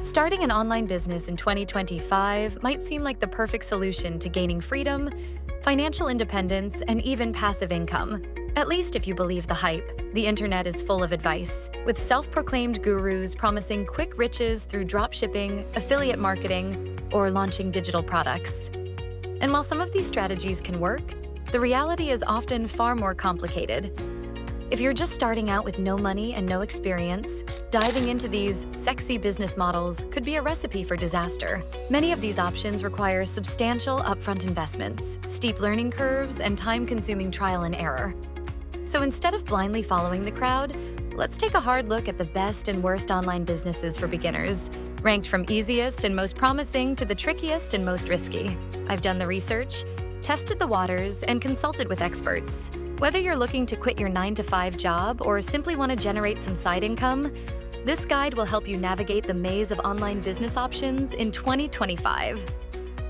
Starting an online business in 2025 might seem like the perfect solution to gaining freedom, financial independence, and even passive income. At least if you believe the hype. The internet is full of advice, with self-proclaimed gurus promising quick riches through dropshipping, affiliate marketing, or launching digital products. And while some of these strategies can work, the reality is often far more complicated. If you're just starting out with no money and no experience, diving into these sexy business models could be a recipe for disaster. Many of these options require substantial upfront investments, steep learning curves, and time-consuming trial and error. So instead of blindly following the crowd, let's take a hard look at the best and worst online businesses for beginners, ranked from easiest and most promising to the trickiest and most risky. I've done the research, tested the waters, and consulted with experts. Whether you're looking to quit your 9-to-5 job or simply want to generate some side income, this guide will help you navigate the maze of online business options in 2025.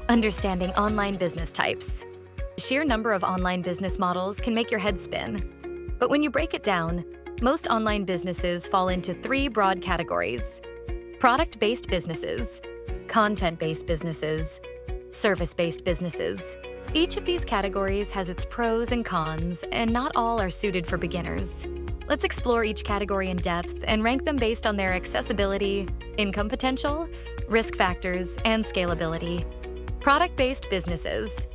Understanding online business types. The sheer number of online business models can make your head spin. But when you break it down, most online businesses fall into 3 broad categories: product-based businesses, content-based businesses, service-based businesses. Each of these categories has its pros and cons, and not all are suited for beginners. Let's explore each category in depth and rank them based on their accessibility, income potential, risk factors, and scalability. Product-based businesses.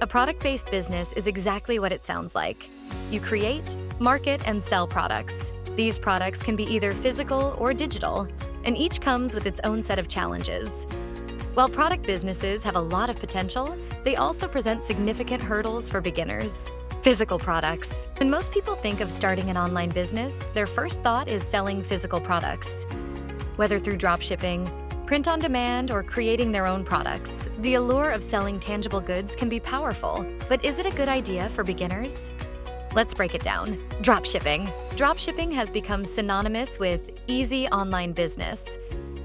A product-based business is exactly what it sounds like. You create, market, and sell products. These products can be either physical or digital, and each comes with its own set of challenges. While product businesses have a lot of potential, they also present significant hurdles for beginners. Physical products. When most people think of starting an online business, their first thought is selling physical products. Whether through dropshipping, print on demand, or creating their own products, the allure of selling tangible goods can be powerful. But is it a good idea for beginners? Let's break it down. Dropshipping. Dropshipping has become synonymous with easy online business,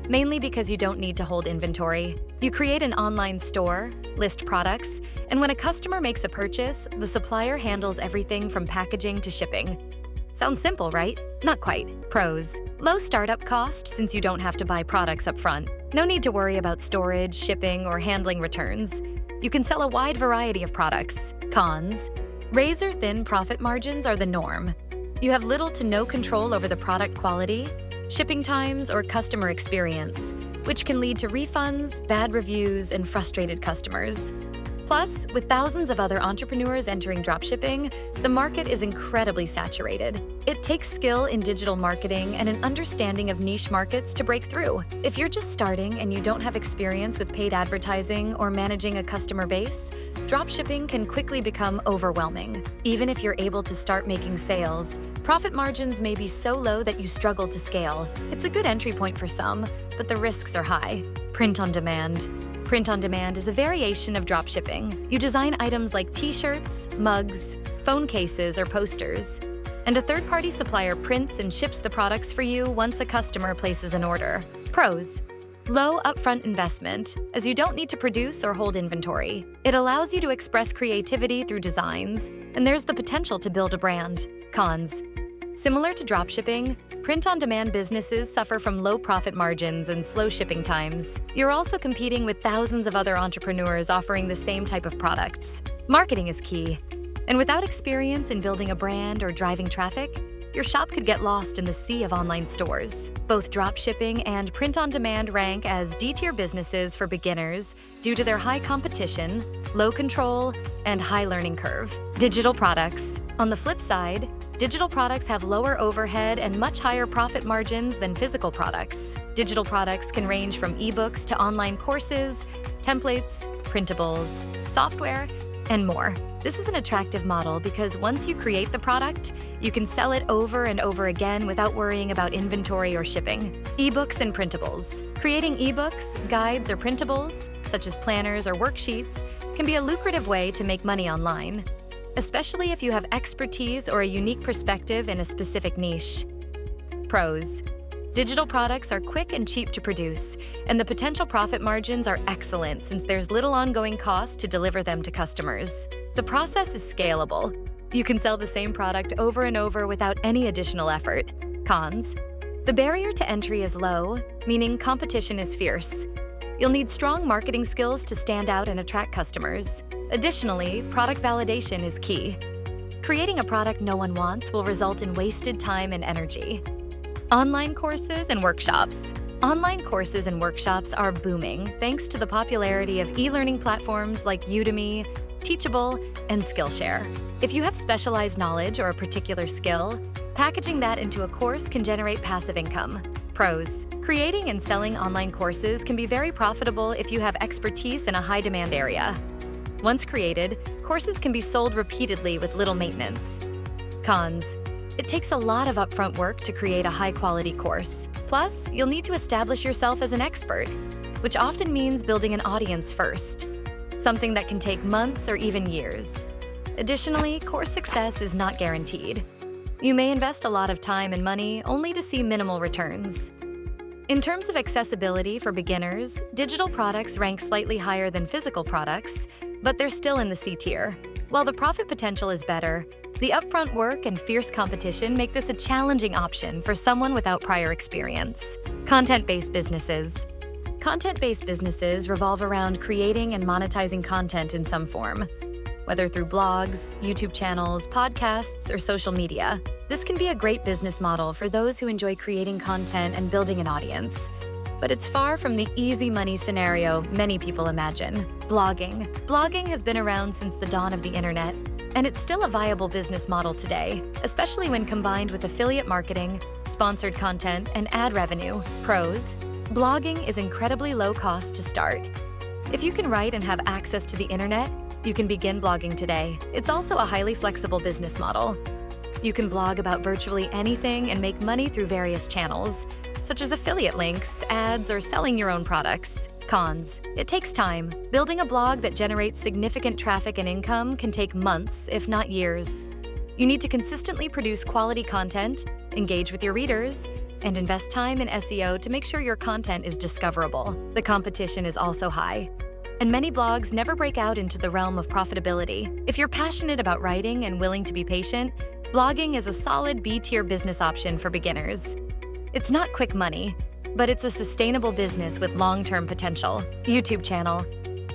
mainly because you don't need to hold inventory. You create an online store, list products, and when a customer makes a purchase, the supplier handles everything from packaging to shipping. Sounds simple, right? Not quite. Pros. Low startup cost since you don't have to buy products up front. No need to worry about storage, shipping, or handling returns. You can sell a wide variety of products. Cons. Razor-thin profit margins are the norm. You have little to no control over the product quality, shipping times, or customer experience, which can lead to refunds, bad reviews, and frustrated customers. Plus, with thousands of other entrepreneurs entering dropshipping, the market is incredibly saturated. It takes skill in digital marketing and an understanding of niche markets to break through. If you're just starting and you don't have experience with paid advertising or managing a customer base, dropshipping can quickly become overwhelming. Even if you're able to start making sales, profit margins may be so low that you struggle to scale. It's a good entry point for some, but the risks are high. Print on demand. Print on demand is a variation of dropshipping. You design items like t-shirts, mugs, phone cases, or posters, and a third-party supplier prints and ships the products for you once a customer places an order. Pros. Low upfront investment, as you don't need to produce or hold inventory. It allows you to express creativity through designs, and there's the potential to build a brand. Cons. Similar to dropshipping, print-on-demand businesses suffer from low profit margins and slow shipping times. You're also competing with thousands of other entrepreneurs offering the same type of products. Marketing is key, and without experience in building a brand or driving traffic, your shop could get lost in the sea of online stores. Both dropshipping and print-on-demand rank as D-tier businesses for beginners due to their high competition, low control, and high learning curve. Digital products. On the flip side, digital products have lower overhead and much higher profit margins than physical products. Digital products can range from ebooks to online courses, templates, printables, software, and more. This is an attractive model because once you create the product, you can sell it over and over again without worrying about inventory or shipping. Ebooks and printables. Creating ebooks, guides, or printables, such as planners or worksheets, can be a lucrative way to make money online, especially if you have expertise or a unique perspective in a specific niche. Pros. Digital products are quick and cheap to produce, and the potential profit margins are excellent since there's little ongoing cost to deliver them to customers. The process is scalable. You can sell the same product over and over without any additional effort. Cons. The barrier to entry is low, meaning competition is fierce. You'll need strong marketing skills to stand out and attract customers. Additionally, product validation is key. Creating a product no one wants will result in wasted time and energy. Online courses and workshops. Online courses and workshops are booming thanks to the popularity of e-learning platforms like Udemy, Teachable, and Skillshare. If you have specialized knowledge or a particular skill, packaging that into a course can generate passive income. Pros: creating and selling online courses can be very profitable if you have expertise in a high-demand area. Once created, courses can be sold repeatedly with little maintenance. Cons: it takes a lot of upfront work to create a high-quality course. Plus, you'll need to establish yourself as an expert, which often means building an audience first, something that can take months or even years. Additionally, course success is not guaranteed. You may invest a lot of time and money only to see minimal returns. In terms of accessibility for beginners, digital products rank slightly higher than physical products, but they're still in the C tier. While the profit potential is better, the upfront work and fierce competition make this a challenging option for someone without prior experience. Content-based businesses. Content-based businesses revolve around creating and monetizing content in some form, whether through blogs, YouTube channels, podcasts, or social media. This can be a great business model for those who enjoy creating content and building an audience. But it's far from the easy money scenario many people imagine. Blogging. Blogging has been around since the dawn of the internet, and it's still a viable business model today, especially when combined with affiliate marketing, sponsored content, and ad revenue. Pros: blogging is incredibly low cost to start. If you can write and have access to the internet, you can begin blogging today. It's also a highly flexible business model. You can blog about virtually anything and make money through various channels, such as affiliate links, ads, or selling your own products. Cons: it takes time. Building a blog that generates significant traffic and income can take months, if not years. You need to consistently produce quality content, engage with your readers, and invest time in SEO to make sure your content is discoverable. The competition is also high, and many blogs never break out into the realm of profitability. If you're passionate about writing and willing to be patient, blogging is a solid B-tier business option for beginners. It's not quick money, but it's a sustainable business with long-term potential. YouTube channel.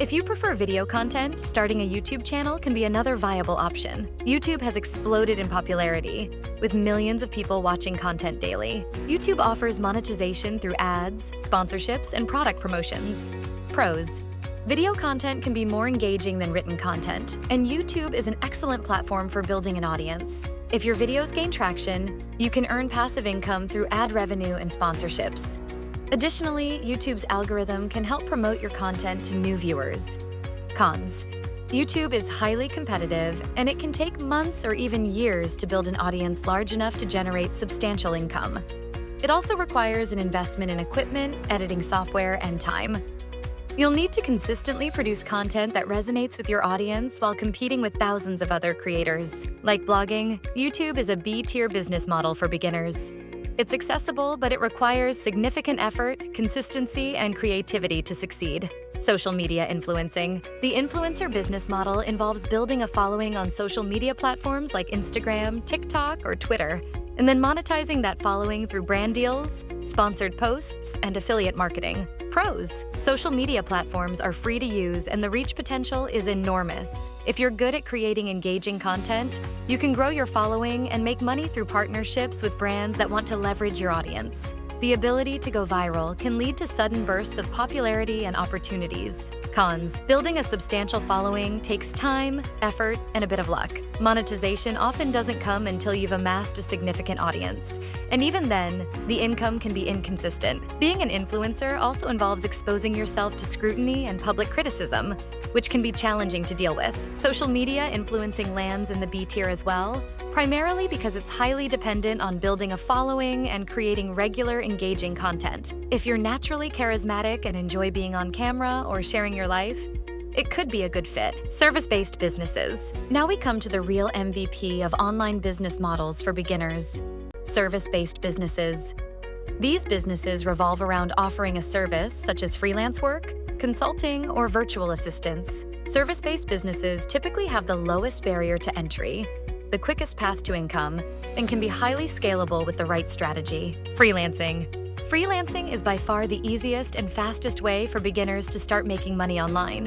If you prefer video content, starting a YouTube channel can be another viable option. YouTube has exploded in popularity, with millions of people watching content daily. YouTube offers monetization through ads, sponsorships, and product promotions. Pros: video content can be more engaging than written content, and YouTube is an excellent platform for building an audience. If your videos gain traction, you can earn passive income through ad revenue and sponsorships. Additionally, YouTube's algorithm can help promote your content to new viewers. Cons: YouTube is highly competitive, and it can take months or even years to build an audience large enough to generate substantial income. It also requires an investment in equipment, editing software, and time. You'll need to consistently produce content that resonates with your audience while competing with thousands of other creators. Like blogging, YouTube is a B-tier business model for beginners. It's accessible, but it requires significant effort, consistency, and creativity to succeed. Social media influencing. The influencer business model involves building a following on social media platforms like Instagram, TikTok, or Twitter, and then monetizing that following through brand deals, sponsored posts, and affiliate marketing. Pros: social media platforms are free to use and the reach potential is enormous. If you're good at creating engaging content, you can grow your following and make money through partnerships with brands that want to leverage your audience. The ability to go viral can lead to sudden bursts of popularity and opportunities. Cons: building a substantial following takes time, effort, and a bit of luck. Monetization often doesn't come until you've amassed a significant audience, and even then, the income can be inconsistent. Being an influencer also involves exposing yourself to scrutiny and public criticism, which can be challenging to deal with. Social media influencing lands in the B tier as well, primarily because it's highly dependent on building a following and creating regular, engaging content. If you're naturally charismatic and enjoy being on camera or sharing your life, it could be a good fit. Service-based businesses. Now we come to the real MVP of online business models for beginners: service-based businesses. These businesses revolve around offering a service such as freelance work, consulting, or virtual assistance. Service-based businesses typically have the lowest barrier to entry, the quickest path to income, and can be highly scalable with the right strategy. Freelancing. Freelancing is by far the easiest and fastest way for beginners to start making money online.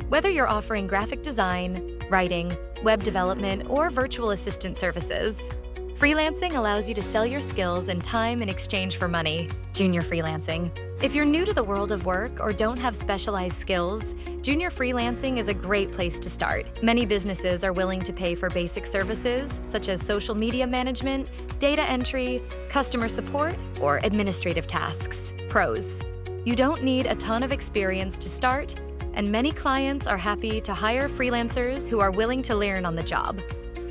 Whether you're offering graphic design, writing, web development, or virtual assistant services, freelancing allows you to sell your skills and time in exchange for money. Junior freelancing. If you're new to the world of work or don't have specialized skills, junior freelancing is a great place to start. Many businesses are willing to pay for basic services such as social media management, data entry, customer support, or administrative tasks. Pros. You don't need a ton of experience to start, and many clients are happy to hire freelancers who are willing to learn on the job.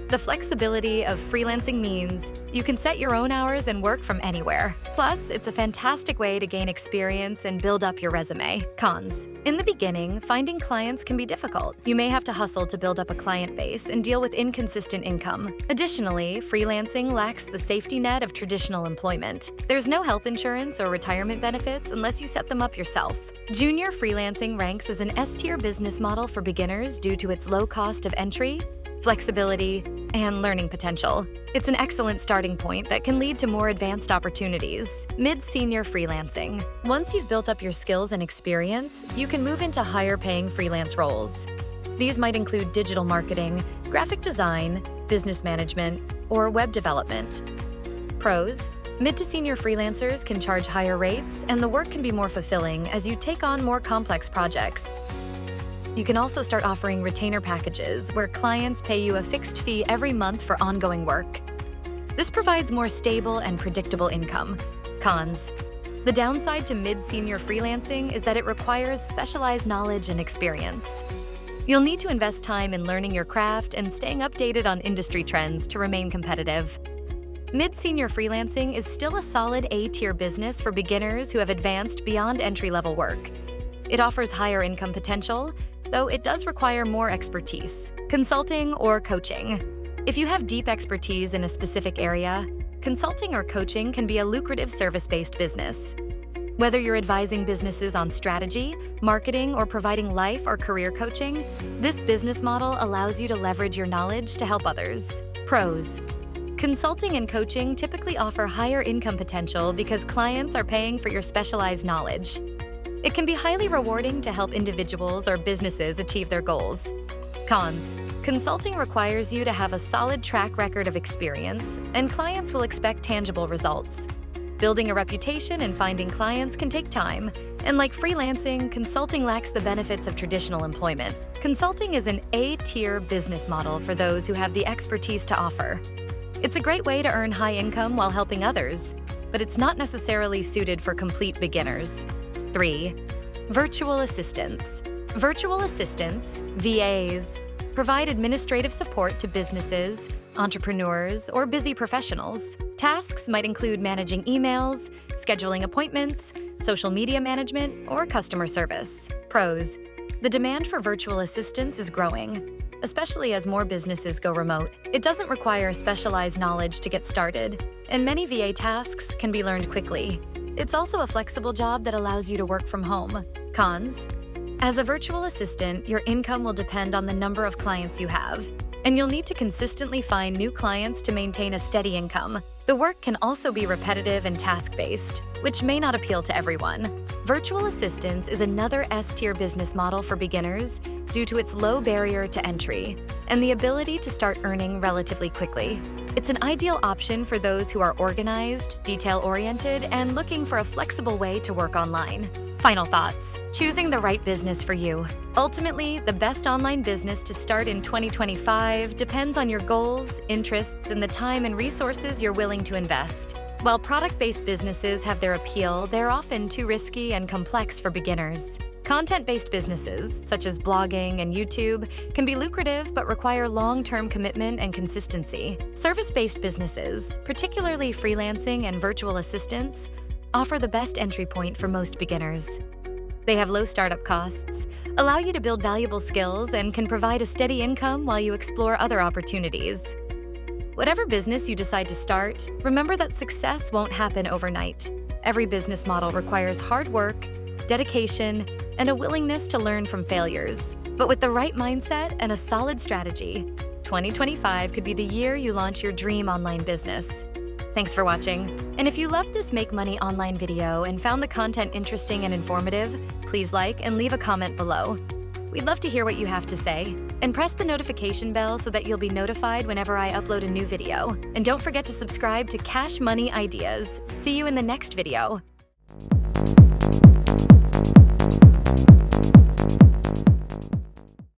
The flexibility of freelancing means you can set your own hours and work from anywhere. Plus, it's a fantastic way to gain experience and build up your resume. Cons. In the beginning, finding clients can be difficult. You may have to hustle to build up a client base and deal with inconsistent income. Additionally, freelancing lacks the safety net of traditional employment. There's no health insurance or retirement benefits unless you set them up yourself. Junior freelancing ranks as an S-tier business model for beginners due to its low cost of entry, flexibility, and learning potential. It's an excellent starting point that can lead to more advanced opportunities. Mid-senior freelancing. Once you've built up your skills and experience, you can move into higher-paying freelance roles. These might include digital marketing, graphic design, business management, or web development. Pros. Mid to senior freelancers can charge higher rates, and the work can be more fulfilling as you take on more complex projects. You can also start offering retainer packages where clients pay you a fixed fee every month for ongoing work. This provides more stable and predictable income. Cons. The downside to mid-senior freelancing is that it requires specialized knowledge and experience. You'll need to invest time in learning your craft and staying updated on industry trends to remain competitive. Mid-senior freelancing is still a solid A-tier business for beginners who have advanced beyond entry-level work. It offers higher income potential, though it does require more expertise, consulting or coaching. If you have deep expertise in a specific area, consulting or coaching can be a lucrative service-based business. Whether you're advising businesses on strategy, marketing, or providing life or career coaching, this business model allows you to leverage your knowledge to help others. Pros. Consulting and coaching typically offer higher income potential because clients are paying for your specialized knowledge. It can be highly rewarding to help individuals or businesses achieve their goals. Cons. Consulting requires you to have a solid track record of experience, and clients will expect tangible results. Building a reputation and finding clients can take time, and like freelancing, consulting lacks the benefits of traditional employment. Consulting is an A-tier business model for those who have the expertise to offer. It's a great way to earn high income while helping others, but it's not necessarily suited for complete beginners. 3. Virtual assistants. Virtual assistants, VAs, provide administrative support to businesses, entrepreneurs, or busy professionals. Tasks might include managing emails, scheduling appointments, social media management, or customer service. Pros. The demand for virtual assistants is growing, especially as more businesses go remote. It doesn't require specialized knowledge to get started, and many VA tasks can be learned quickly. It's also a flexible job that allows you to work from home. Cons. As a virtual assistant, your income will depend on the number of clients you have, and you'll need to consistently find new clients to maintain a steady income. The work can also be repetitive and task-based, which may not appeal to everyone. Virtual assistants is another S-tier business model for beginners due to its low barrier to entry and the ability to start earning relatively quickly. It's an ideal option for those who are organized, detail-oriented, and looking for a flexible way to work online. Final thoughts. Choosing the right business for you. Ultimately, the best online business to start in 2025 depends on your goals, interests, and the time and resources you're willing to invest. While product-based businesses have their appeal, they're often too risky and complex for beginners. Content-based businesses, such as blogging and YouTube, can be lucrative but require long-term commitment and consistency. Service-based businesses, particularly freelancing and virtual assistants, offer the best entry point for most beginners. They have low startup costs, allow you to build valuable skills, and can provide a steady income while you explore other opportunities. Whatever business you decide to start, remember that success won't happen overnight. Every business model requires hard work, dedication, and a willingness to learn from failures. But with the right mindset and a solid strategy, 2025 could be the year you launch your dream online business. Thanks for watching. And if you loved this Make Money Online video and found the content interesting and informative, please like and leave a comment below. We'd love to hear what you have to say. And press the notification bell so that you'll be notified whenever I upload a new video. And don't forget to subscribe to Cash Money Ideas. See you in the next video.